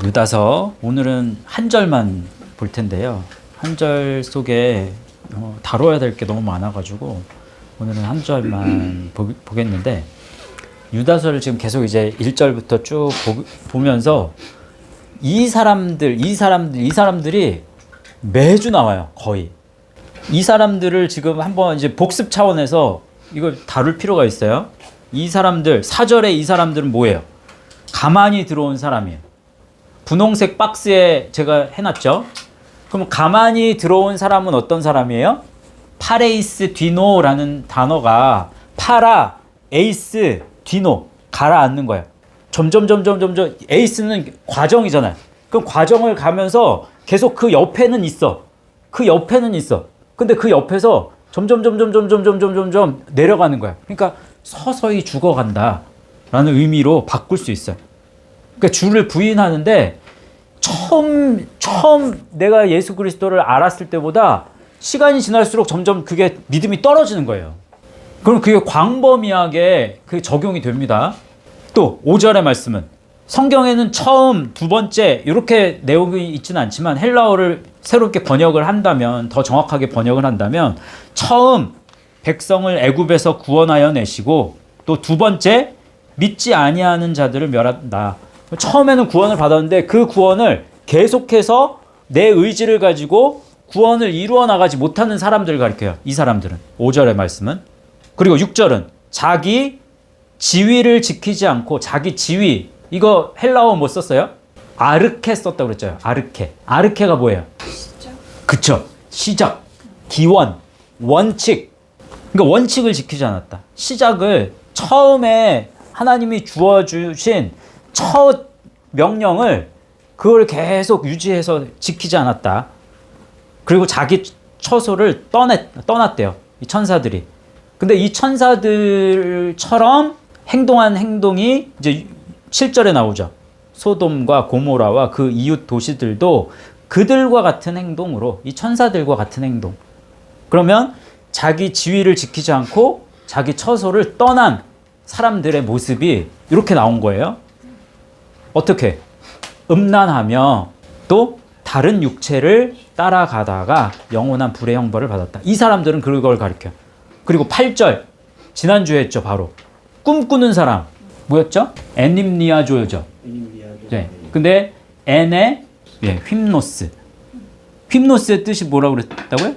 유다서 오늘은 한 절만 볼 텐데요. 한 절 속에 다뤄야 될 게 너무 많아가지고 오늘은 한 절만 보겠는데, 유다서를 지금 계속 이제 1절부터 쭉 보면서 이 사람들이 매주 나와요. 거의. 이 사람들을 지금 한번 이제 복습 차원에서 이걸 다룰 필요가 있어요. 이 사람들, 4절에 이 사람들은 뭐예요? 가만히 들어온 사람이에요. 분홍색 박스에 제가 해놨죠. 그럼 가만히 들어온 사람은 어떤 사람이에요? 파레이스 디노라는 단어가 파라, 에이스, 디노 가라앉는 거예요. 점점 에이스는 과정이잖아요. 그럼 과정을 가면서 계속 그 옆에는 있어. 근데 그 옆에서 점점 내려가는 거야. 그러니까 서서히 죽어간다 라는 의미로 바꿀 수 있어요. 그러니까 주를 부인하는데 처음 내가 예수 그리스도를 알았을 때보다 시간이 지날수록 점점 그게 믿음이 떨어지는 거예요. 그럼 그게 광범위하게 그 적용이 됩니다. 또 5절의 말씀은 성경에는 처음, 두 번째 이렇게 내용이 있지는 않지만 헬라어를 새롭게 번역을 한다면, 더 정확하게 번역을 한다면 처음 백성을 애굽에서 구원하여 내시고, 또 두 번째 믿지 아니하는 자들을 멸한다. 처음에는 구원을 받았는데 그 구원을 계속해서 내 의지를 가지고 구원을 이루어 나가지 못하는 사람들을 가리켜요. 이 사람들은. 5절의 말씀은. 그리고 6절은 자기 지위를 지키지 않고, 자기 지위, 이거 헬라어 뭐 썼어요? 아르케 썼다고 그랬죠. 아르케가 뭐예요? 시작. 그쵸. 시작, 기원, 원칙. 그러니까 원칙을 지키지 않았다. 시작을, 처음에 하나님이 주어주신 첫 명령을 그걸 계속 유지해서 지키지 않았다. 그리고 자기 처소를 떠났대요. 이 천사들이. 근데 이 천사들처럼 행동한 행동이 이제 7절에 나오죠. 소돔과 고모라와 그 이웃 도시들도 그들과 같은 행동으로, 이 천사들과 같은 행동. 그러면 자기 지위를 지키지 않고 자기 처소를 떠난 사람들의 모습이 이렇게 나온 거예요. 어떻게? 음란하며 또 다른 육체를 따라가다가 영원한 불의 형벌을 받았다. 이 사람들은 그걸 가리켜. 그리고 8절, 지난주에 했죠. 바로 꿈꾸는 사람 뭐였죠? 에님니아조죠. 네. 근데 엔의 휘노스의 뜻이 뭐라고 그랬다고요?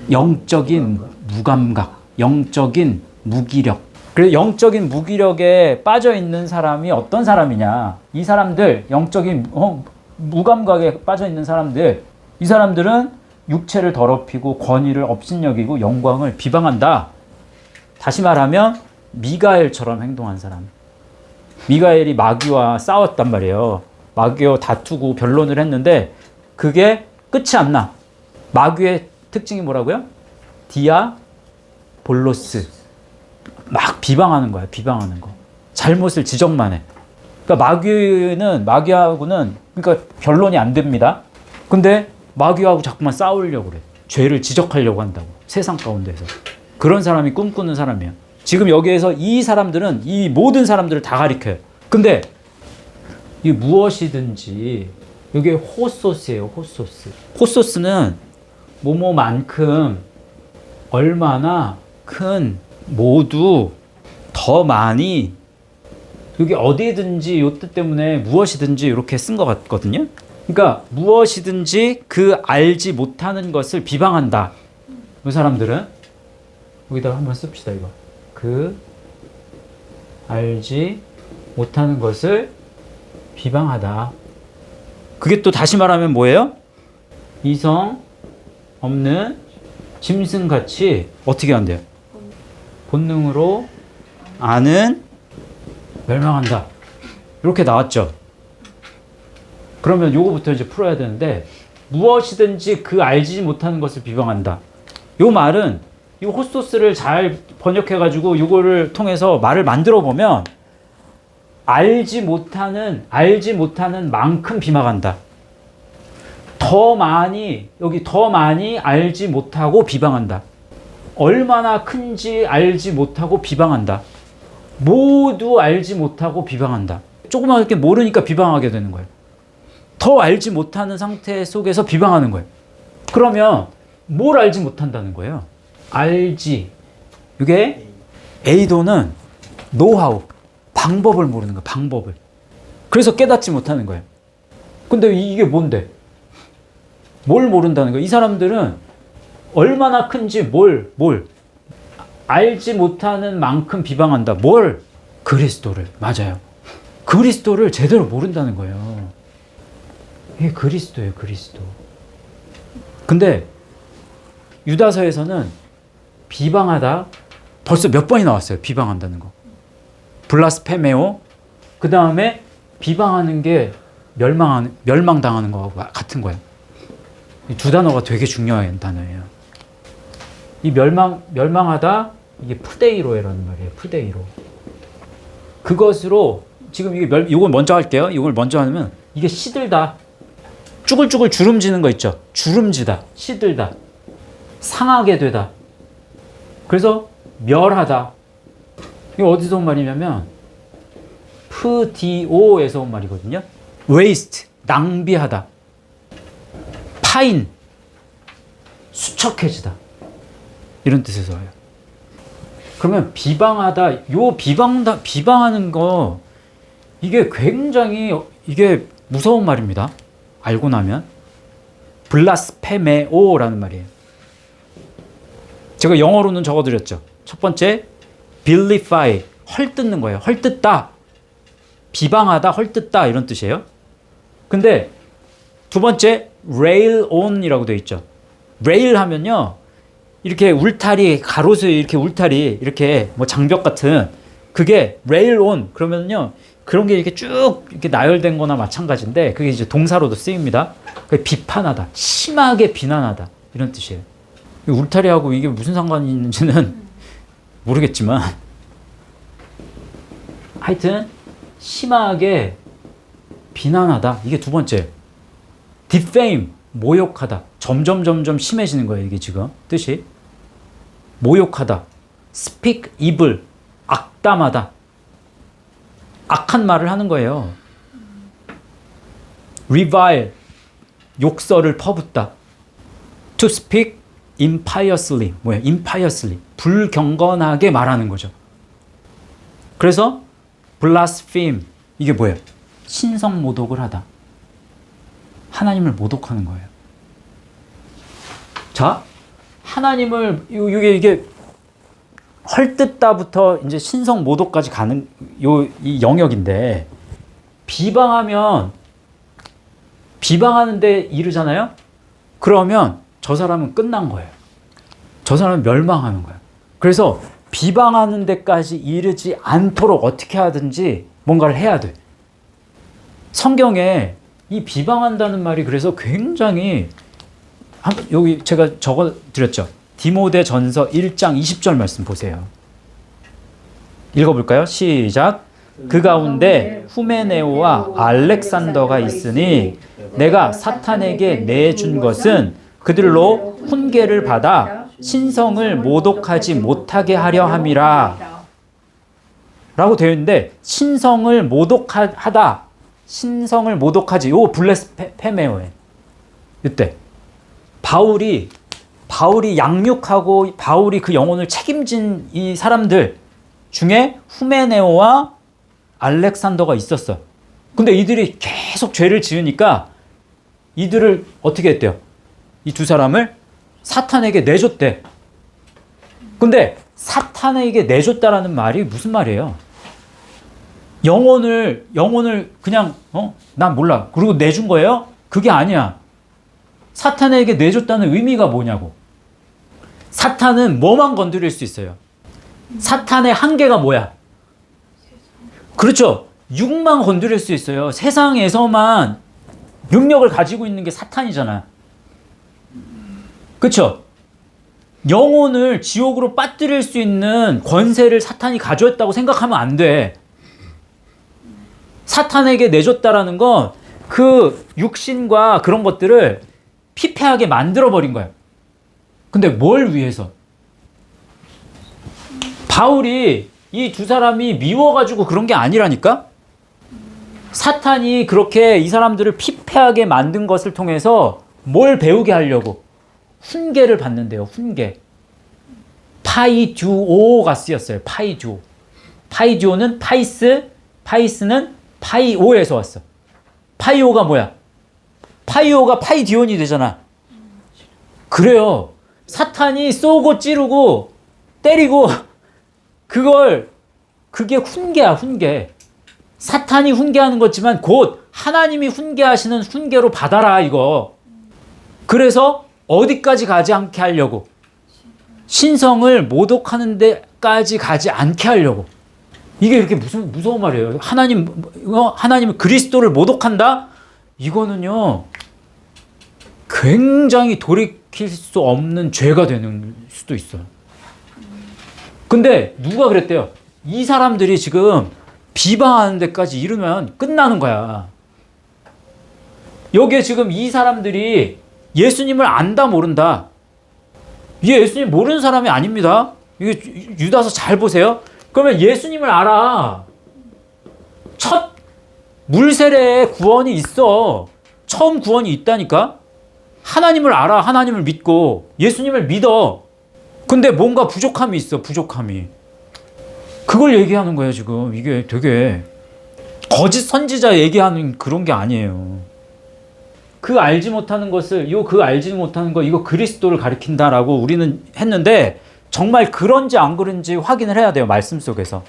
영적인 무감각, 영적인 무기력. 그래서 영적인 무기력에 빠져 있는 사람이 어떤 사람이냐? 이 사람들, 영적인 무감각에 빠져 있는 사람들, 이 사람들은 육체를 더럽히고 권위를 업신여기고 영광을 비방한다. 다시 말하면 미가엘처럼 행동한 사람. 미가엘이 마귀와 싸웠단 말이에요. 마귀와 다투고 변론을 했는데 그게 끝이 안 나. 마귀의 특징이 뭐라고요? 디아볼로스. 막 비방하는 거야. 비방하는 거. 잘못을 지적만 해. 그러니까 마귀하고는 그러니까 변론이 안 됩니다. 근데 마귀하고 자꾸만 싸우려고 그래. 죄를 지적하려고 한다고. 세상 가운데서. 그런 사람이 꿈꾸는 사람이에요. 지금 여기에서 이 사람들은 이 모든 사람들을 다 가리켜요. 근데 이 무엇이든지, 이게 호소스예요. 호소스는 뭐뭐만큼, 얼마나 큰, 모두, 더 많이, 여기 어디든지 요 뜻 때문에 무엇이든지 이렇게 쓴 것 같거든요. 그러니까 무엇이든지 그 알지 못하는 것을 비방한다. 이 사람들은 여기다가 한번 씁시다. 이거 그 알지 못하는 것을 비방하다. 그게 또 다시 말하면 뭐예요? 이성 없는 짐승같이 어떻게 한대요? 본능으로 아는 멸망한다. 이렇게 나왔죠. 그러면 요거부터 이제 풀어야 되는데, 무엇이든지 그 알지 못하는 것을 비방한다. 요 말은 이 호소스를 잘 번역해가지고 요거를 통해서 말을 만들어 보면 알지 못하는 만큼 비방한다. 더 많이 알지 못하고 비방한다. 얼마나 큰지 알지 못하고 비방한다. 모두 알지 못하고 비방한다. 조그맣게 모르니까 비방하게 되는 거예요. 더 알지 못하는 상태 속에서 비방하는 거예요. 그러면 뭘 알지 못한다는 거예요? 알지. 이게 에이도는 노하우, 방법을 모르는 거예요. 방법을. 그래서 깨닫지 못하는 거예요. 근데 이게 뭔데? 뭘 모른다는 거예요? 이 사람들은 얼마나 큰지 뭘 알지 못하는 만큼 비방한다. 뭘? 그리스도를. 맞아요. 그리스도를 제대로 모른다는 거예요. 이게 그리스도예요, 그리스도. 근데 유다서에서는 비방하다 벌써 몇 번이 나왔어요. 비방한다는 거. 블라스페메오. 그 다음에 비방하는 게 멸망당하는 거와 같은 거예요. 이 두 단어가 되게 중요한 단어예요. 이 멸망하다, 이게 푸데이로라는 말이에요. 푸데이로. 그것으로 지금 이걸 먼저 할게요. 이걸 먼저 하면 이게 시들다. 쭈글쭈글 주름지는 거 있죠. 주름지다, 시들다, 상하게 되다. 그래서 멸하다. 이거 어디서 온 말이냐면 프디오에서 온 말이거든요. waste, 낭비하다. 파인, 수척해지다. 이런 뜻에서 와요. 그러면 비방하다, 비방하는 거, 이게 굉장히, 이게 무서운 말입니다. 알고 나면. 블라스페메오라는 말이에요. 제가 영어로는 적어드렸죠. 첫 번째, vilify, 헐뜯는 거예요. 헐뜯다. 비방하다, 헐뜯다, 이런 뜻이에요. 근데 두 번째, rail on이라고 되어 있죠. rail 하면요, 이렇게 울타리, 가로수 이렇게 울타리, 이렇게 뭐 장벽 같은, 그게 rail on, 그러면요, 그런 게 이렇게 쭉 이렇게 나열된 거나 마찬가지인데, 그게 이제 동사로도 쓰입니다. 비판하다, 심하게 비난하다, 이런 뜻이에요. 울타리하고 이게 무슨 상관이 있는지는 모르겠지만, 하여튼, 심하게 비난하다, 이게 두 번째. defame, 모욕하다. 점점 심해지는 거예요, 이게 지금. 뜻이. 모욕하다. speak evil, 악담하다. 악한 말을 하는 거예요. revile, 욕설을 퍼붓다. to speak impiously, 뭐야? impiously, 불경건하게 말하는 거죠. 그래서 blaspheme, 이게 뭐예요? 신성 모독을 하다. 하나님을 모독하는 거예요. 자, 하나님을, 이게 헐뜯다부터 이제 신성 모독까지 가는 이 영역인데, 비방하는데 이르잖아요? 그러면 저 사람은 끝난 거예요. 저 사람은 멸망하는 거예요. 그래서 비방하는 데까지 이르지 않도록 어떻게 하든지 뭔가를 해야 돼. 성경에 이 비방한다는 말이 그래서 굉장히, 여기 제가 적어 드렸죠. 디모데전서 1장 20절 말씀 보세요. 읽어볼까요? 시작. 그 가운데 후메네오와 알렉산더가 있으니 내가 사탄에게 내준 것은 그들로 훈계를 받아 신성을 모독하지 못하게 하려 함이라. 라고 되어 있는데, 신성을 모독하다, 신성을 모독하지, 요 블레스페메오에 이때 바울이 양육하고 바울이 그 영혼을 책임진 이 사람들 중에 후메네오와 알렉산더가 있었어. 근데 이들이 계속 죄를 지으니까 이들을 어떻게 했대요? 이 두 사람을 사탄에게 내줬대. 근데 사탄에게 내줬다라는 말이 무슨 말이에요? 영혼을 그냥 난 몰라, 그리고 내준 거예요? 그게 아니야. 사탄에게 내줬다는 의미가 뭐냐고. 사탄은 뭐만 건드릴 수 있어요? 사탄의 한계가 뭐야? 그렇죠. 육만 건드릴 수 있어요. 세상에서만 능력을 가지고 있는 게 사탄이잖아. 그렇죠. 영혼을 지옥으로 빠뜨릴 수 있는 권세를 사탄이 가져왔다고 생각하면 안 돼. 사탄에게 내줬다라는 건 그 육신과 그런 것들을 피폐하게 만들어버린 거예요. 근데 뭘 위해서? 바울이 이 두 사람이 미워가지고 그런 게 아니라니까? 사탄이 그렇게 이 사람들을 피폐하게 만든 것을 통해서 뭘 배우게 하려고? 훈계를 받는데요. 훈계. 파이듀오가 쓰였어요. 파이듀오. 파이듀오는 파이스, 파이스는 파이오에서 왔어. 파이오가 뭐야? 파이오가 파이디온이 되잖아. 그래요. 사탄이 쏘고 찌르고 때리고 그게 훈계야, 훈계. 사탄이 훈계하는 거지만 곧 하나님이 훈계하시는 훈계로 받아라, 이거. 그래서 어디까지 가지 않게 하려고. 신성을 모독하는 데까지 가지 않게 하려고. 이게 이렇게 무서운 말이에요. 하나님은 그리스도를 모독한다? 이거는요, 굉장히 돌이킬 수 없는 죄가 되는 수도 있어요. 근데 누가 그랬대요? 이 사람들이 지금 비방하는 데까지 이르면 끝나는 거야. 여기에 지금 이 사람들이 예수님을 안다 모른다. 이게 예수님 모르는 사람이 아닙니다. 이게 유다서 잘 보세요. 그러면 예수님을 알아. 첫 물세례에 구원이 있어. 처음 구원이 있다니까. 하나님을 알아. 하나님을 믿고 예수님을 믿어. 근데 뭔가 부족함이 있어. 부족함이. 그걸 얘기하는 거예요, 지금. 이게 되게 거짓 선지자 얘기하는 그런 게 아니에요. 그 알지 못하는 것을, 그 알지 못하는 거, 이거 그리스도를 가리킨다라고 우리는 했는데, 정말 그런지 안 그런지 확인을 해야 돼요, 말씀 속에서.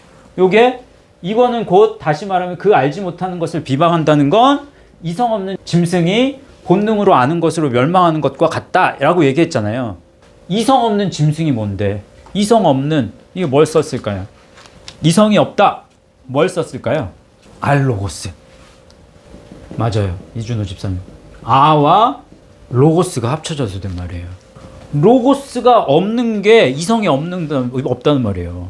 이거는 곧 다시 말하면 그 알지 못하는 것을 비방한다는 건 이성 없는 짐승이 본능으로 아는 것으로 멸망하는 것과 같다라고 얘기했잖아요. 이성 없는 짐승이 뭔데? 이성 없는, 이게 뭘 썼을까요? 이성이 없다. 뭘 썼을까요? 알로고스. 맞아요. 이준호 집사님. 아와 로고스가 합쳐져서 된 말이에요. 로고스가 없는 게 이성이 없다는 말이에요.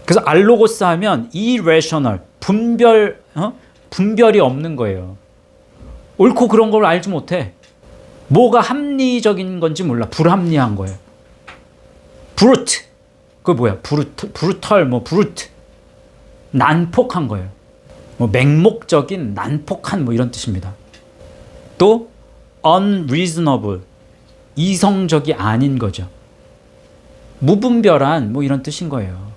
그래서 알로고스 하면 irrational, 분별이 없는 거예요. 옳고 그런 걸 알지 못해. 뭐가 합리적인 건지 몰라. 불합리한 거예요. 브루트. 그거 뭐야? 브루털, 브루트. 난폭한 거예요. 맹목적인, 난폭한 이런 뜻입니다. 또 unreasonable, 이성적이 아닌 거죠. 무분별한 이런 뜻인 거예요.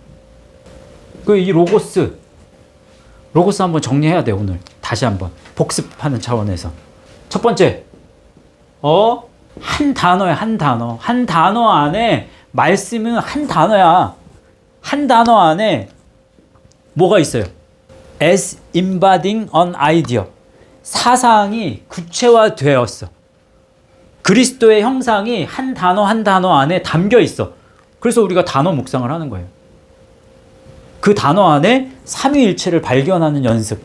이 로고스 한번 정리해야 돼, 오늘. 다시 한번 복습하는 차원에서. 첫 번째, 한 단어야, 한 단어. 한 단어 안에 말씀은 한 단어야. 한 단어 안에 뭐가 있어요? as embodying an idea. 사상이 구체화되었어. 그리스도의 형상이 한 단어 한 단어 안에 담겨 있어. 그래서 우리가 단어 묵상을 하는 거예요. 그 단어 안에 삼위일체를 발견하는 연습.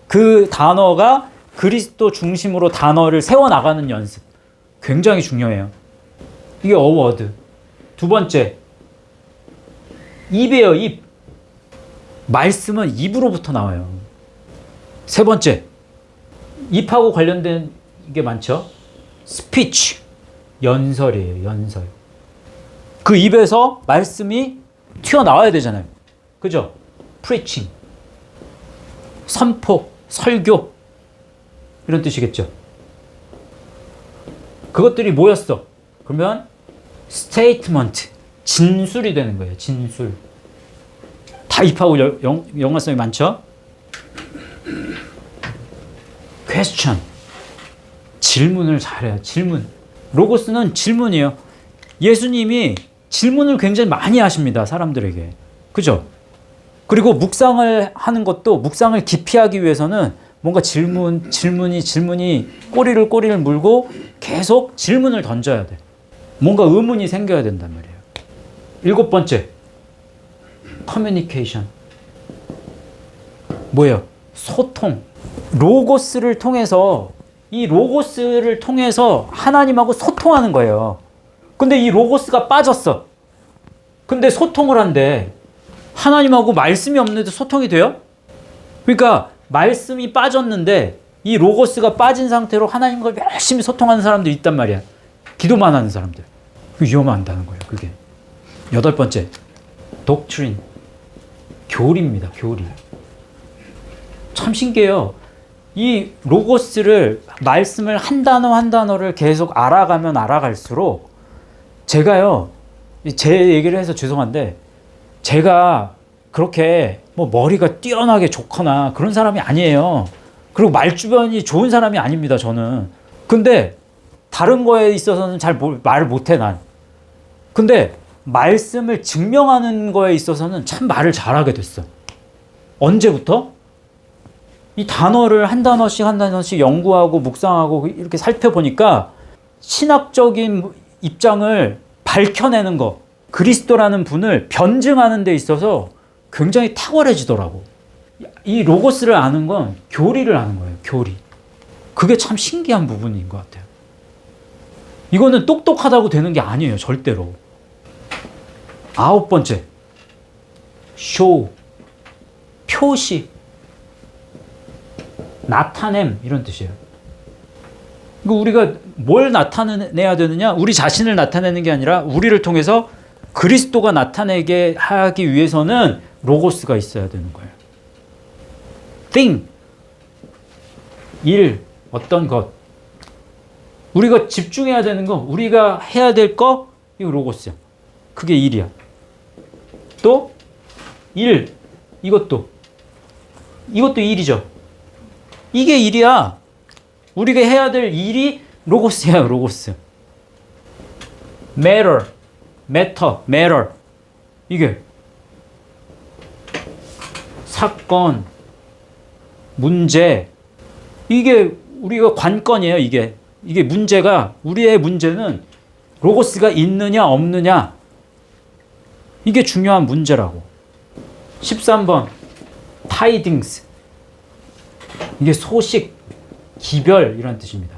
그 단어가 그리스도 중심으로 단어를 세워나가는 연습. 굉장히 중요해요. 이게 어워드. 두 번째, 입이에요, 입. 말씀은 입으로부터 나와요. 세 번째, 입하고 관련된 게 많죠. 스피치, 연설이에요, 연설. 그 입에서 말씀이 튀어나와야 되잖아요. 그죠? preaching, 선포, 설교, 이런 뜻이겠죠. 그것들이 모였어. 그러면 statement, 진술이 되는 거예요, 진술. 다 입하고 연관성이 많죠? question, 질문을 잘해요. 질문. 로고스는 질문이에요. 예수님이 질문을 굉장히 많이 하십니다, 사람들에게. 그죠? 그리고 묵상을 하는 것도, 묵상을 깊이 하기 위해서는 뭔가 질문이 꼬리를 물고 계속 질문을 던져야 돼. 뭔가 의문이 생겨야 된단 말이에요. 일곱 번째, 커뮤니케이션. 뭐예요? 소통. 로고스를 통해서, 이 로고스를 통해서 하나님하고 소통하는 거예요. 근데 이 로고스가 빠졌어. 근데 소통을 한대. 하나님하고 말씀이 없는데 소통이 돼요? 그러니까 말씀이 빠졌는데 이 로고스가 빠진 상태로 하나님과 열심히 소통하는 사람들이 있단 말이야. 기도만 하는 사람들. 위험한다는 거예요, 그게. 여덟 번째, 독트린. 교리입니다, 교리. 참 신기해요. 이 로고스를 말씀을 한 단어 한 단어를 계속 알아가면 알아갈수록 제가요 제 얘기를 해서 죄송한데 제가 그렇게 뭐 머리가 뛰어나게 좋거나 그런 사람이 아니에요. 그리고 말주변이 좋은 사람이 아닙니다 저는. 근데 다른 거에 있어서는 잘 말을 못해 난. 근데 말씀을 증명하는 거에 있어서는 참 말을 잘하게 됐어. 언제부터? 이 단어를 한 단어씩 한 단어씩 연구하고 묵상하고 이렇게 살펴보니까 신학적인 입장을 밝혀내는 거, 그리스도라는 분을 변증하는 데 있어서 굉장히 탁월해지더라고. 이 로고스를 아는 건 교리를 아는 거예요. 교리. 그게 참 신기한 부분인 것 같아요. 이거는 똑똑하다고 되는 게 아니에요. 절대로. 9번째. 쇼. 표시. 나타냄 이런 뜻이에요. 우리가 뭘 나타내야 되느냐? 우리 자신을 나타내는 게 아니라 우리를 통해서 그리스도가 나타내게 하기 위해서는 로고스가 있어야 되는 거예요. thing, 일, 어떤 것. 우리가 집중해야 되는 거, 우리가 해야 될 거, 이거 로고스야. 그게 일이야. 또 일, 이것도 일이죠. 이게 일이야. 우리가 해야 될 일이 로고스야, 로고스. matter, matter. 이게 사건, 문제. 이게 우리가 관건이에요, 이게. 이게 문제가, 우리의 문제는 로고스가 있느냐, 없느냐. 이게 중요한 문제라고. 13번, tidings. 이게 소식, 기별 이런 뜻입니다.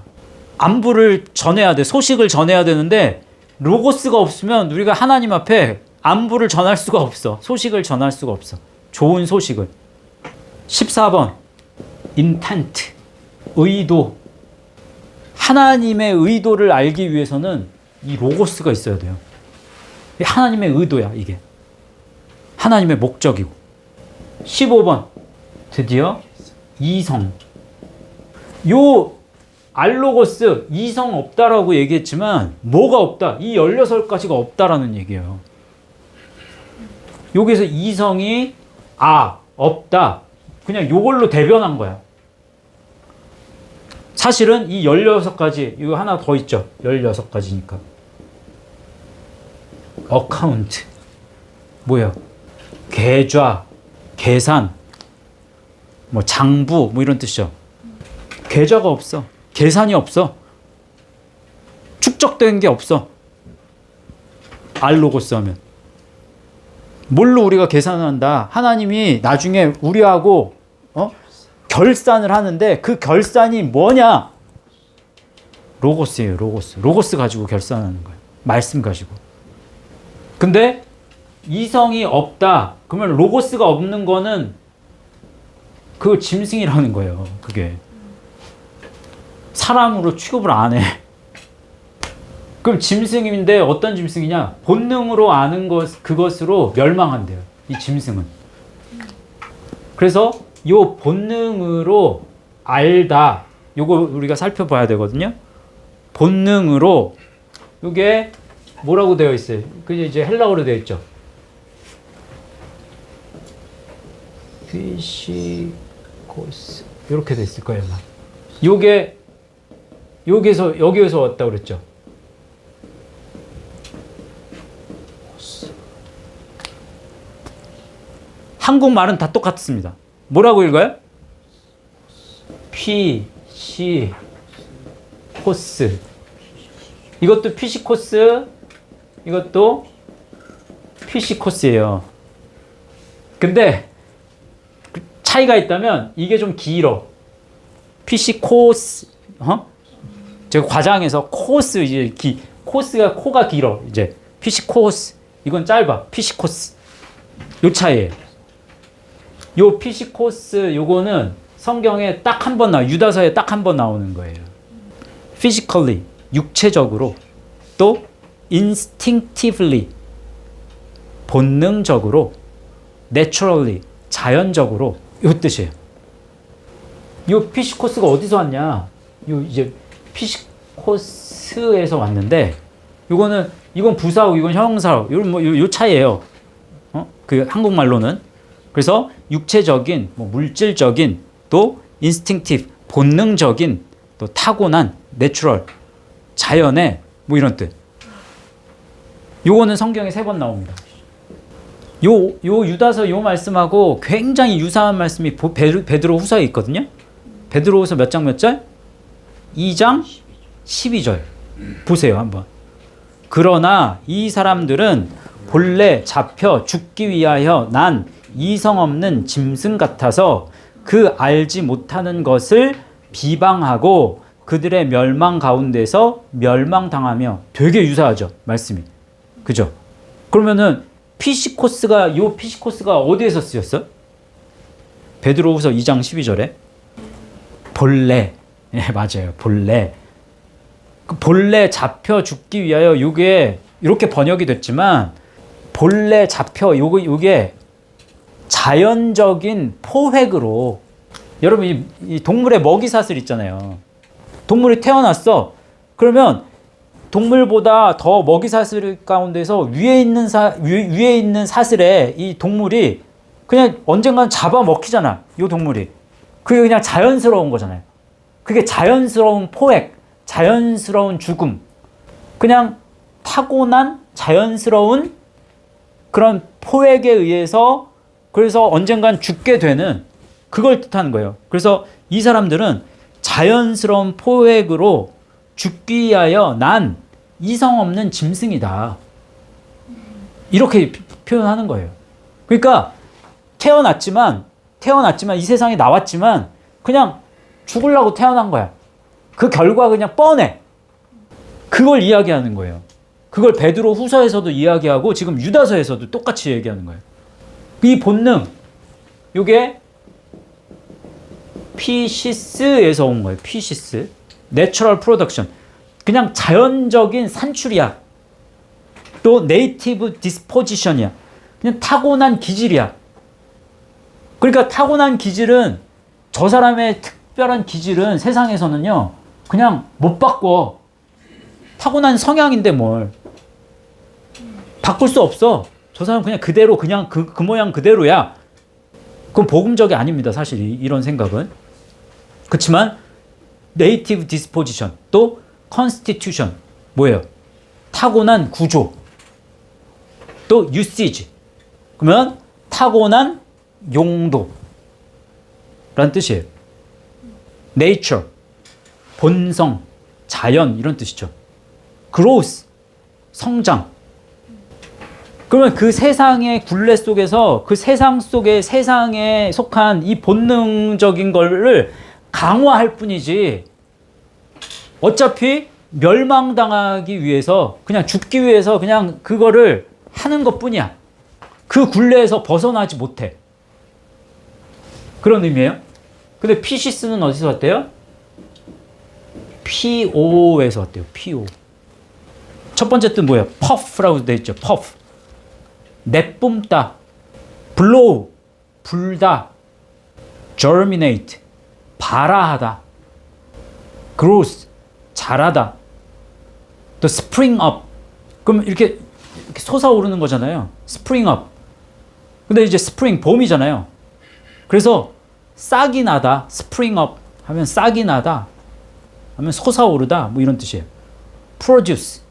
안부를 전해야 돼. 소식을 전해야 되는데 로고스가 없으면 우리가 하나님 앞에 안부를 전할 수가 없어. 소식을 전할 수가 없어. 좋은 소식을. 14번 intent, 의도. 하나님의 의도를 알기 위해서는 이 로고스가 있어야 돼요. 하나님의 의도야 이게. 하나님의 목적이고. 15번 드디어 이성. 요 알로고스 이성 없다라고 얘기했지만 뭐가 없다? 이 16가지가 없다라는 얘기예요. 여기서 이성이 없다. 그냥 요걸로 대변한 거야. 사실은 이 16가지, 이거 하나 더 있죠. 16가지니까. 어카운트. 뭐야? 계좌, 계산, 뭐 장부, 뭐 이런 뜻이죠. 계좌가 없어. 계산이 없어. 축적된 게 없어. 알로고스 하면. 뭘로 우리가 계산을 한다? 하나님이 나중에 우리하고 결산을 하는데 그 결산이 뭐냐? 로고스예요, 로고스. 로고스 가지고 결산하는 거예요. 말씀 가지고. 근데 이성이 없다. 그러면 로고스가 없는 거는 그 짐승이라는 거예요. 그게. 사람으로 취급을 안 해. 그럼 짐승인데 어떤 짐승이냐? 본능으로 아는 그것으로 멸망한대요. 이 짐승은. 그래서 이 본능으로 알다. 요거 우리가 살펴봐야 되거든요. 본능으로 이게 뭐라고 되어 있어요? 그게 이제 헬라어로 되어 있죠. 피시코스 이렇게 돼 있을 거예요. 요게 여기에서 왔다 그랬죠. 한국말은 다 똑같습니다. 뭐라고 읽어요? 피시코스. 이것도 피시코스, 이것도 피시코스예요. 근데 차이가 있다면 이게 좀 길어. 피시코스, 제가 과장해서 코스 이제 코스가 코가 길어. 이제 피시코스 이건 짧아. 피시코스 요 차이예요. 요 피시코스 요거는 성경에 딱 한 번 유다서에 딱 한 번 나오는 거예요. physically 육체적으로 또 instinctively 본능적으로 naturally 자연적으로 요 뜻이에요. 요 피시코스가 어디서 왔냐? 요 이제 피시코스에서 왔는데 이건 부사하고 이건 형용사하고 요 차이예요. 그 한국말로는. 그래서 육체적인, 뭐 물질적인, 또 instinctive, 본능적인, 또 타고난, natural, 자연의 뭐 이런 뜻. 요거는 성경에 3번 나옵니다. 요 유다서 요 말씀하고 굉장히 유사한 말씀이 베드로 후서에 있거든요. 베드로 후서 몇 장 몇 절? 2장 12절. 보세요, 한번. 그러나 이 사람들은 본래 잡혀 죽기 위하여 난 이성 없는 짐승 같아서 그 알지 못하는 것을 비방하고 그들의 멸망 가운데서 멸망당하며. 되게 유사하죠, 말씀이. 그죠? 그러면은 요 피시코스가 어디에서 쓰였어? 베드로후서 2장 12절에 본래. 예, 맞아요. 본래. 그 본래 잡혀 죽기 위하여, 요게 이렇게 번역이 됐지만 본래 잡혀, 요게 자연적인 포획으로. 여러분 이 동물의 먹이사슬 있잖아요. 동물이 태어났어. 그러면 동물보다 더 먹이사슬 가운데서 위에 있는 사슬에 이 동물이 그냥 언젠간 잡아먹히잖아. 이 동물이. 그게 그냥 자연스러운 거잖아요. 그게 자연스러운 포획, 자연스러운 죽음. 그냥 타고난 자연스러운 그런 포획에 의해서, 그래서 언젠간 죽게 되는, 그걸 뜻하는 거예요. 그래서 이 사람들은 자연스러운 포획으로 죽기 위하여 난 이성 없는 짐승이다. 이렇게 표현하는 거예요. 그러니까 태어났지만 이 세상에 나왔지만 그냥 죽으려고 태어난 거야. 그 결과 그냥 뻔해. 그걸 이야기하는 거예요. 그걸 베드로 후서에서도 이야기하고 지금 유다서에서도 똑같이 얘기하는 거예요. 이 본능, 이게 피시스에서 온 거예요. 피시스. Natural Production. 그냥 자연적인 산출이야. 또 Native Disposition이야. 그냥 타고난 기질이야. 그러니까 타고난 기질은, 저 사람의 특별한 기질은 세상에서는요, 그냥 못 바꿔. 타고난 성향인데 뭘. 바꿀 수 없어. 저 사람 그냥 그대로, 그냥 그 모양 그대로야. 그건 복음적이 아닙니다. 사실 이런 생각은. 그렇지만 Native Disposition, 또 Constitution, 뭐예요? 타고난 구조. 또 Usage, 그러면 타고난 용도 라는 뜻이에요. Nature, 본성, 자연, 이런 뜻이죠. Growth, 성장. 그러면 그 세상의 굴레 속에서, 그 세상 속에, 세상에 속한 이 본능적인 거를 강화할 뿐이지, 어차피 멸망당하기 위해서, 그냥 죽기 위해서 그냥 그거를 하는 것 뿐이야. 그 굴레에서 벗어나지 못해. 그런 의미예요. 근데 피시스는 어디서 왔대요? PO에서 왔대요. PO. 첫 번째 뜻 뭐예요? puff라고 되어 있죠. puff. 내뿜다. blow. 불다. germinate. 발아하다. growth. 자라다. 또 spring up. 그럼 이렇게 솟아오르는 거잖아요. spring up. 근데 이제 spring, 봄이잖아요. 그래서 싹이 나다. spring up 하면 싹이 나다. 하면 솟아오르다. 뭐 이런 뜻이에요. produce.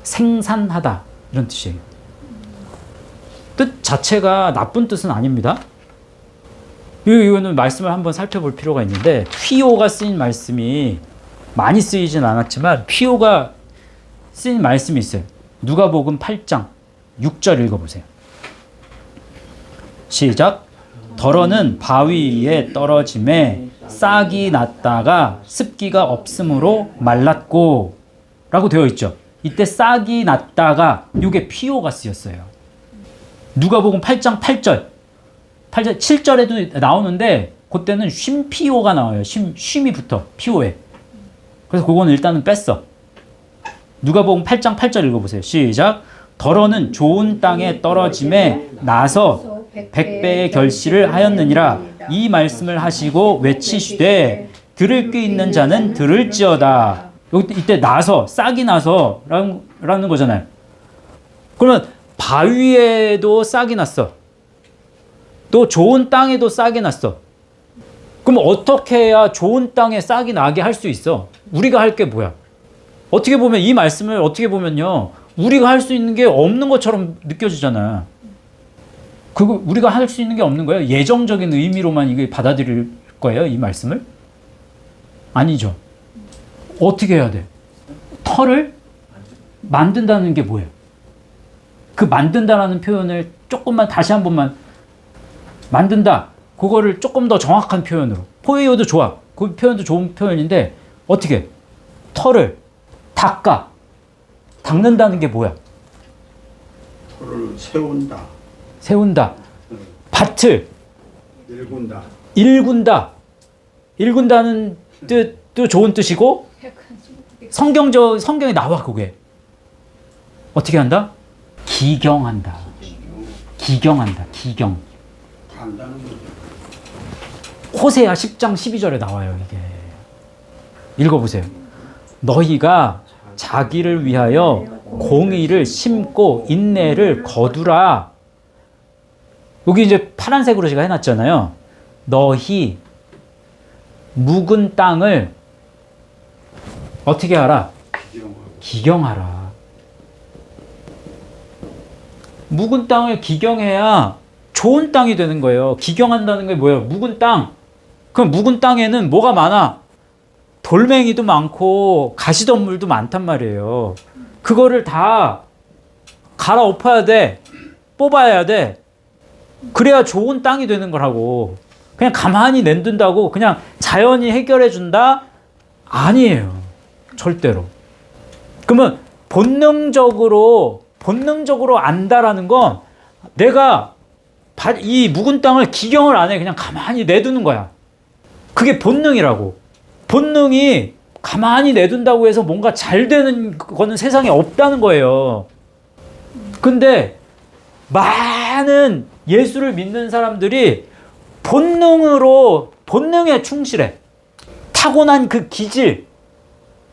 생산하다. 이런 뜻이에요. 뜻 자체가 나쁜 뜻은 아닙니다. 이거는 말씀을 한번 살펴볼 필요가 있는데, 피오가 쓰인 말씀이 많이 쓰이진 않았지만 피오가 쓰인 말씀이 있어요. 누가복음 8장 6절 읽어보세요. 시작. 덜어는 바위 위에 떨어짐에 싹이 났다가 습기가 없으므로 말랐고 라고 되어 있죠. 이때 싹이 났다가, 이게 피오가 쓰였어요. 누가복음 8장 8절 7절에도 나오는데 그때는 쉼피오가 나와요. 쉼이 붙어 피오에. 그래서 그거는 일단은 뺐어. 누가복음 8장 8절 읽어보세요. 시작. 덜어는 좋은 땅에 떨어짐에 나서 100배의 결실을 하였느니라. 이 말씀을 하시고 외치시되 들을 귀 있는 자는 들을지어다. 여기 이때 나서 싹이 나서 라는 거잖아요. 그러면 바위에도 싹이 났어. 또 좋은 땅에도 싹이 났어. 그럼 어떻게 해야 좋은 땅에 싹이 나게 할 수 있어? 우리가 할 게 뭐야? 어떻게 보면 이 말씀을 어떻게 보면요, 우리가 할 수 있는 게 없는 것처럼 느껴지잖아. 그거 우리가 할 수 있는 게 없는 거예요? 예정적인 의미로만 이게 받아들일 거예요, 이 말씀을? 아니죠. 어떻게 해야 돼? 털을 만든다는 게 뭐예요? 그 만든다라는 표현을 조금만 다시 한 번만, 만든다, 그거를 조금 더 정확한 표현으로, 포에이오도 좋아, 그 표현도 좋은 표현인데 어떻게 털을 닦는다는 게 뭐야? 털을 세운다. 세운다. 밭을 일군다는 뜻도 좋은 뜻이고, 성경에 나와. 그게 어떻게 한다? 기경한다. 기경. 호세아 10장 12절에 나와요. 이게 읽어보세요. 너희가 자기를 위하여 공의를 심고 인내를 거두라. 여기 이제 파란색으로 제가 해놨잖아요. 너희 묵은 땅을 어떻게 하라? 기경하라. 묵은 땅을 기경해야 좋은 땅이 되는 거예요. 기경한다는 게 뭐예요? 묵은 땅. 그럼 묵은 땅에는 뭐가 많아? 돌멩이도 많고 가시덤물도 많단 말이에요. 그거를 다 갈아엎어야 돼. 뽑아야 돼. 그래야 좋은 땅이 되는 거라고. 그냥 가만히 냅둔다고 그냥 자연이 해결해 준다? 아니에요. 절대로. 그러면 본능적으로 안다라는 건 내가 이 묵은 땅을 기경을 안 해. 그냥 가만히 내두는 거야. 그게 본능이라고. 본능이 가만히 내둔다고 해서 뭔가 잘 되는 거는 세상에 없다는 거예요. 근데 많은 예수를 믿는 사람들이 본능에 충실해. 타고난 그 기질,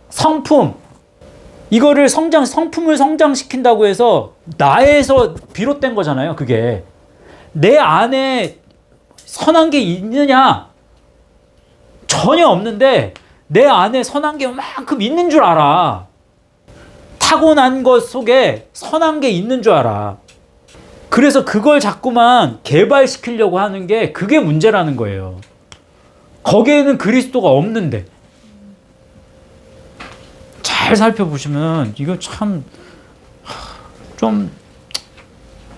성품, 이거를 성품을 성장시킨다고 해서 나에서 비롯된 거잖아요. 그게 내 안에 선한 게 있느냐? 전혀 없는데 내 안에 선한 게 만큼 있는 줄 알아. 타고난 것 속에 선한 게 있는 줄 알아. 그래서 그걸 자꾸만 개발시키려고 하는 게 그게 문제라는 거예요. 거기에는 그리스도가 없는데. 잘 살펴보시면 이거 참 좀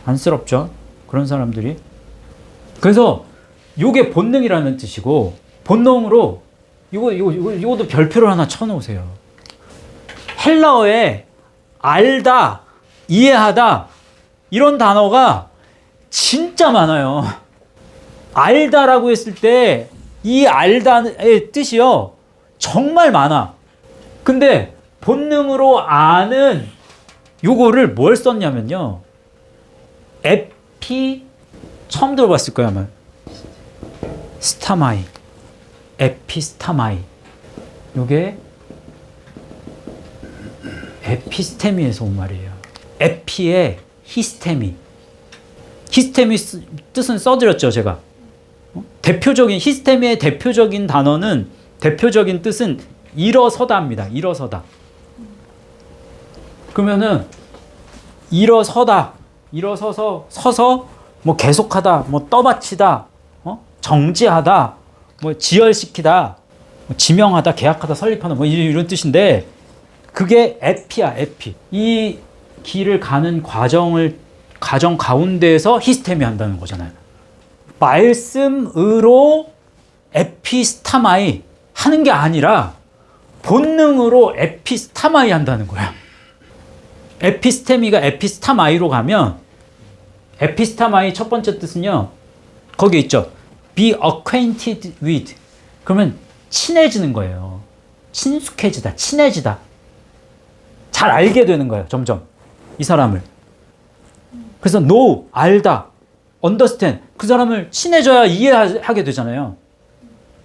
안쓰럽죠? 그런 사람들이. 그래서 이게 본능이라는 뜻이고, 본능으로 이것도 별표를 하나 쳐놓으세요. 헬라어에 알다, 이해하다 이런 단어가 진짜 많아요. 알다라고 했을 때 이 알다의 뜻이요 정말 많아. 근데 본능으로 아는 요거를 뭘 썼냐면요, 처음 들어봤을 거야 아마. 스타마이, 에피스타마이. 요게 에피스테미에서 온 말이에요. 에피의 히스테미. 히스테미 뜻은 써드렸죠 제가. 대표적인 히스테미의 대표적인 단어는, 대표적인 뜻은 일어서다입니다. 일어서다. 그러면은 일어서다, 서서 뭐 계속하다, 뭐 떠받치다, 정지하다, 뭐 지혈시키다, 뭐 지명하다, 계약하다, 설립하다, 뭐 이런 뜻인데, 그게 에피야, 에피. 이 길을 가는 과정 가운데에서 히스테미 한다는 거잖아요. 말씀으로 에피스타마이 하는 게 아니라 본능으로 에피스타마이 한다는 거야. 에피스테미가 에피스타마이로 가면, 에피스타마이 첫 번째 뜻은요, 거기 있죠. be acquainted with. 그러면 친해지는 거예요. 친숙해지다, 친해지다. 잘 알게 되는 거예요, 점점. 이 사람을. 그래서 know, 알다. understand. 그 사람을 친해져야 이해하게 되잖아요.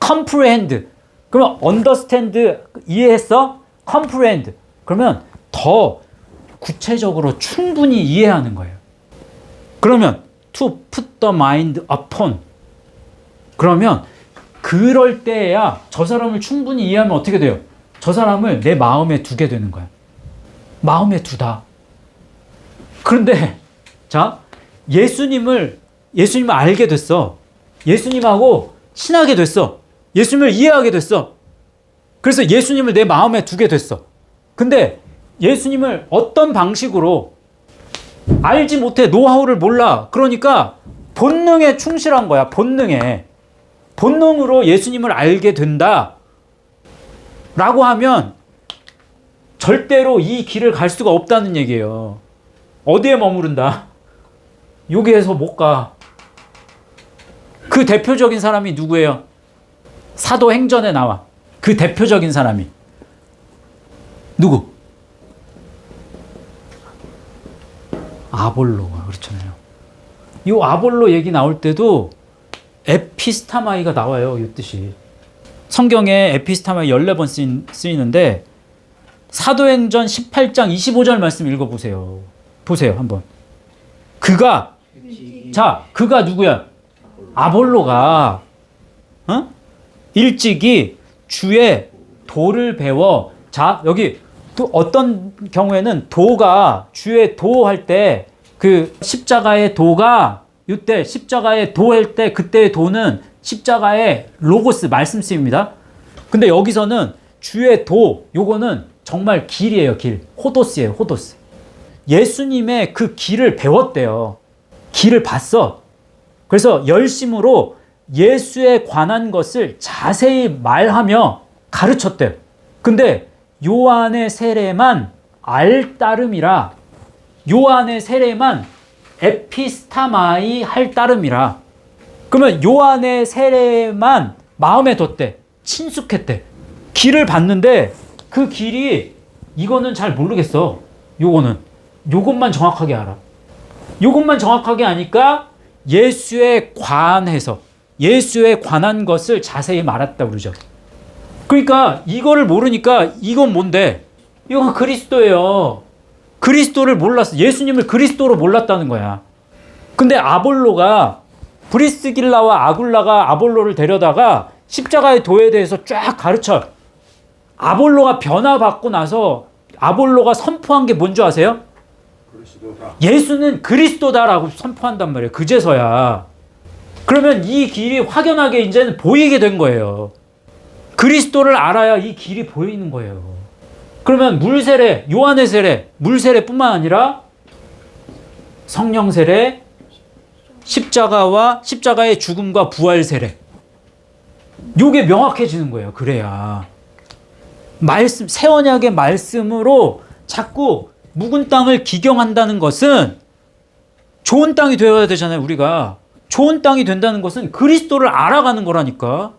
comprehend. 그러면 understand 이해했어? comprehend. 그러면 더 구체적으로 충분히 이해하는 거예요. 그러면 to put the mind upon. 그러면 그럴 때야 저 사람을 충분히 이해하면 어떻게 돼요? 저 사람을 내 마음에 두게 되는 거야. 마음에 두다. 그런데 자, 예수님을 알게 됐어. 예수님하고 친하게 됐어. 예수님을 이해하게 됐어. 그래서 예수님을 내 마음에 두게 됐어. 근데 예수님을 어떤 방식으로 알지 못해, 노하우를 몰라. 그러니까 본능에 충실한 거야. 본능으로 예수님을 알게 된다 라고 하면 절대로 이 길을 갈 수가 없다는 얘기예요. 어디에 머무른다? 여기에서 못 가. 그 대표적인 사람이 누구예요? 사도행전에 나와. 그 대표적인 사람이 누구? 아볼로가 그렇잖아요. 이 아볼로 얘기 나올 때도 에피스타마이가 나와요. 이 뜻이. 성경에 에피스타마이 14번 쓰이는데 사도행전 18장 25절 말씀 읽어보세요. 보세요 한번. 그가 누구야? 아볼로가 일찍이 주의 도를 배워. 자, 여기 또 어떤 경우에는 도가 주의 도 할 때 그 십자가의 도가 이때 십자가의 도 할 때 그때의 도는 십자가의 로고스 말씀 쓰입니다. 근데 여기서는 주의 도 요거는 정말 길이에요. 길. 호도스예요. 호도스. 예수님의 그 길을 배웠대요. 길을 봤어. 그래서 열심으로 예수에 관한 것을 자세히 말하며 가르쳤대요. 근데 요한의 세례만 알 따름이라, 요한의 세례만 에피스타마이 할 따름이라. 그러면 요한의 세례만 마음에 뒀대. 친숙했대. 길을 봤는데 그 길이 이거는 잘 모르겠어. 요것만 정확하게 알아. 요것만 정확하게 아니까 예수에 관해서, 예수에 관한 것을 자세히 말했다고 그러죠. 그러니까 이거를 모르니까 이건 뭔데? 이건 그리스도예요. 그리스도를 몰랐어. 예수님을 그리스도로 몰랐다는 거야. 근데 아볼로가, 브리스길라와 아굴라가 아볼로를 데려다가 십자가의 도에 대해서 쫙 가르쳐. 아볼로가 변화받고 나서 아볼로가 선포한 게 뭔지 아세요? 그리스도다. 예수는 그리스도다라고 선포한단 말이에요. 그제서야. 그러면 이 길이 확연하게 이제는 보이게 된 거예요. 그리스도를 알아야 이 길이 보이는 거예요. 그러면 물세례, 요한의 세례, 물세례뿐만 아니라 성령 세례, 십자가와 십자가의 죽음과 부활 세례. 요게 명확해지는 거예요. 그래야 말씀, 새 언약의 말씀으로 자꾸 묵은 땅을 기경한다는 것은 좋은 땅이 되어야 되잖아요. 우리가 좋은 땅이 된다는 것은 그리스도를 알아가는 거라니까.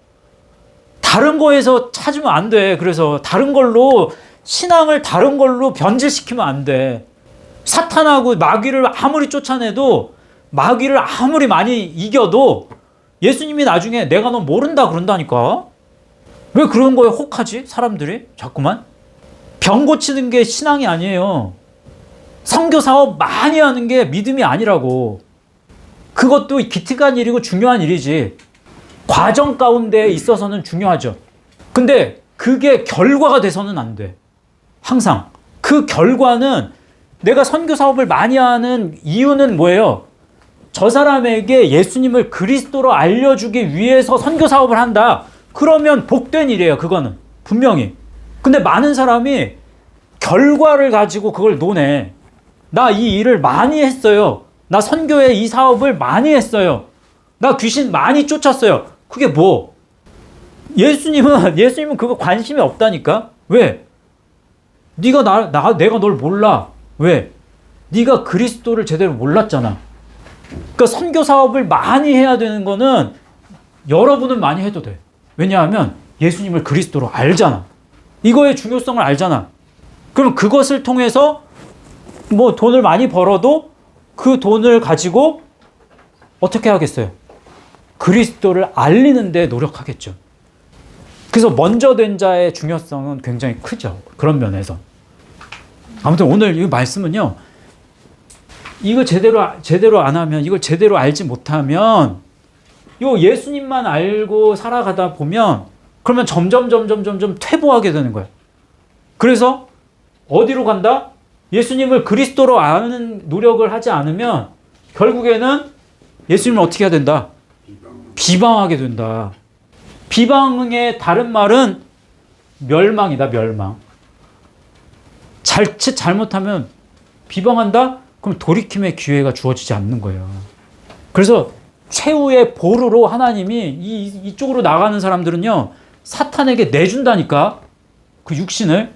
다른 거에서 찾으면 안 돼. 그래서 다른 걸로, 신앙을 다른 걸로 변질시키면 안 돼. 사탄하고 마귀를 아무리 쫓아내도, 마귀를 아무리 많이 이겨도 예수님이 나중에 내가 너 모른다 그런다니까. 왜 그런 거에 혹하지? 사람들이 자꾸만. 병 고치는 게 신앙이 아니에요. 선교 사업 많이 하는 게 믿음이 아니라고. 그것도 기특한 일이고 중요한 일이지. 과정 가운데 있어서는 중요하죠. 근데 그게 결과가 돼서는 안 돼. 항상 그 결과는, 내가 선교 사업을 많이 하는 이유는 뭐예요? 저 사람에게 예수님을 그리스도로 알려주기 위해서 선교 사업을 한다. 그러면 복된 일이에요. 그거는 분명히. 근데 많은 사람이 결과를 가지고 그걸 논해. 나 이 일을 많이 했어요. 나 선교의 이 사업을 많이 했어요. 나 귀신 많이 쫓았어요. 그게 뭐? 예수님은 그거 관심이 없다니까. 왜? 내가 널 몰라. 왜? 네가 그리스도를 제대로 몰랐잖아. 그러니까 선교 사업을 많이 해야 되는 거는 여러분은 많이 해도 돼. 왜냐하면 예수님을 그리스도로 알잖아. 이거의 중요성을 알잖아. 그럼 그것을 통해서 뭐 돈을 많이 벌어도 그 돈을 가지고 어떻게 하겠어요? 그리스도를 알리는 데 노력하겠죠. 그래서 먼저 된 자의 중요성은 굉장히 크죠. 그런 면에서. 아무튼 오늘 이 말씀은요. 이거 제대로 안 하면, 이걸 제대로 알지 못하면 요 예수님만 알고 살아가다 보면 그러면 점점 퇴보하게 되는 거예요. 그래서 어디로 간다? 예수님을 그리스도로 아는 노력을 하지 않으면 결국에는 예수님을 어떻게 해야 된다? 비방하게 된다. 비방의 다른 말은 멸망이다, 멸망. 자칫 잘못하면 비방한다? 그럼 돌이킴의 기회가 주어지지 않는 거예요. 그래서 최후의 보루로 하나님이 이쪽으로 나가는 사람들은요, 사탄에게 내준다니까, 그 육신을.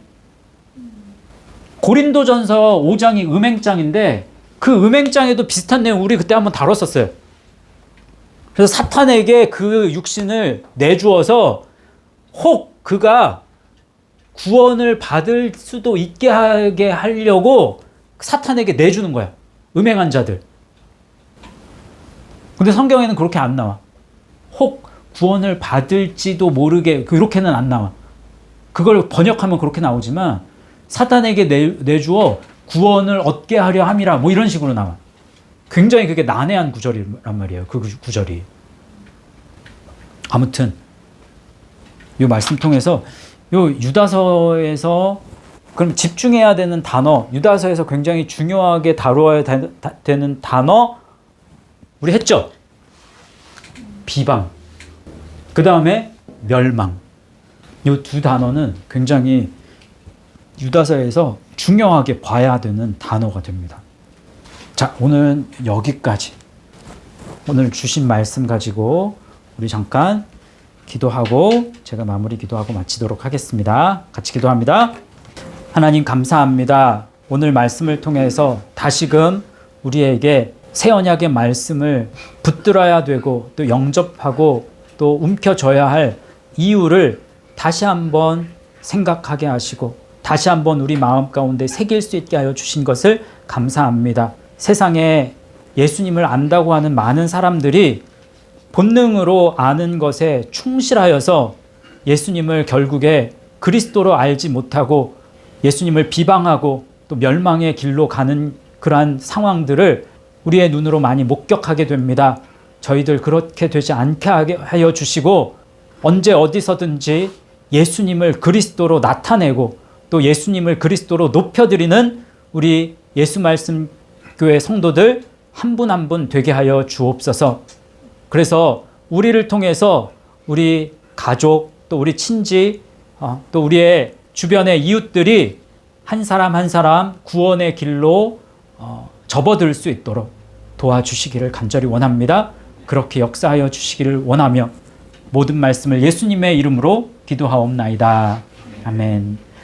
고린도전서 5장이 음행장인데 그 음행장에도 비슷한 내용 우리 그때 한번 다뤘었어요. 그래서 사탄에게 그 육신을 내주어서 혹 그가 구원을 받을 수도 있게 하게 하려고 사탄에게 내주는 거야. 음행한 자들. 근데 성경에는 그렇게 안 나와. 혹 구원을 받을지도 모르게, 그렇게는 안 나와. 그걸 번역하면 그렇게 나오지만 사탄에게 내주어 구원을 얻게 하려 함이라, 뭐 이런 식으로 나와. 굉장히 그게 난해한 구절이란 말이에요. 그 구절이. 아무튼 이 말씀 통해서 요 유다서에서 그럼 집중해야 되는 단어, 유다서에서 굉장히 중요하게 다루어야 되는 단어 우리 했죠? 비방. 그 다음에 멸망. 이 두 단어는 굉장히 유다서에서 중요하게 봐야 되는 단어가 됩니다. 자, 오늘 여기까지. 오늘 주신 말씀 가지고 우리 잠깐 기도하고 제가 마무리 기도하고 마치도록 하겠습니다. 같이 기도합니다. 하나님 감사합니다. 오늘 말씀을 통해서 다시금 우리에게 새 언약의 말씀을 붙들어야 되고 또 영접하고 또 움켜줘야 할 이유를 다시 한번 생각하게 하시고 다시 한번 우리 마음 가운데 새길 수 있게 하여 주신 것을 감사합니다. 세상에 예수님을 안다고 하는 많은 사람들이 본능으로 아는 것에 충실하여서 예수님을 결국에 그리스도로 알지 못하고 예수님을 비방하고 또 멸망의 길로 가는 그러한 상황들을 우리의 눈으로 많이 목격하게 됩니다. 저희들 그렇게 되지 않게 하여 주시고 언제 어디서든지 예수님을 그리스도로 나타내고 또 예수님을 그리스도로 높여드리는 우리 예수 말씀 교회 성도들 한 분 한 분 되게 하여 주옵소서. 그래서 우리를 통해서 우리 가족 또 우리 친지 또 우리의 주변의 이웃들이 한 사람 한 사람 구원의 길로 접어들 수 있도록 도와주시기를 간절히 원합니다. 그렇게 역사하여 주시기를 원하며 모든 말씀을 예수님의 이름으로 기도하옵나이다. 아멘.